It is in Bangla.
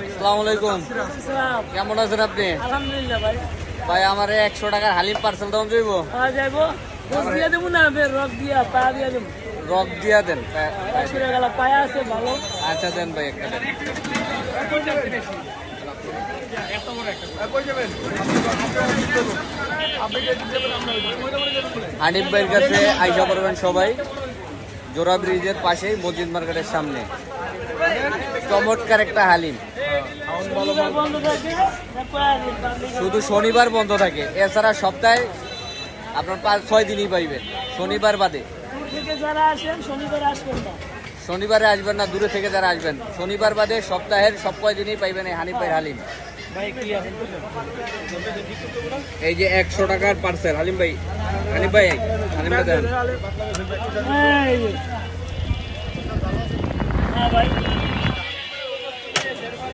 আসসালামু আলাইকুম। কেমন আছেন আপনি? আলহামদুলিল্লাহ ভাই। ভাই আমার 100 টাকার হালিম পার্সেল দাম যাইব। যাইবো দিয়ে দেবো না, রক দিয়া পা দিয়ে দেবো। রক দিয়া দেন। 100 টাকা পায়া আছে ভালো। আচ্ছা দেন ভাই একটা দেন। হানিফ ভাইয়ের কাছে আইসা করবেন সবাই, জোড়া ব্রিজের পাশেই মসজিদ মার্কেটের সামনে। চমৎকার একটা হালিম। বন্ধ থাকে, শুধু শনিবার বন্ধ থাকে, এছাড়া সপ্তাহে আপনার 5-6 দিনই পাইবেন, শনিবার বাদে। দূর থেকে যারা আসেন শনিবার আসবেন না। শনিবারে আসবেন না, দূরে থেকে যারা আসবেন শনিবার বাদে সপ্তাহের সব কয় দিনই পাইবেন এই হানিফ ভাইয়ের হালিম। এই যে 100 টাকার পার্সেল হালিম ভাই। হানিফ ভাই হালিমটা দেন। হ্যাঁ ভাই।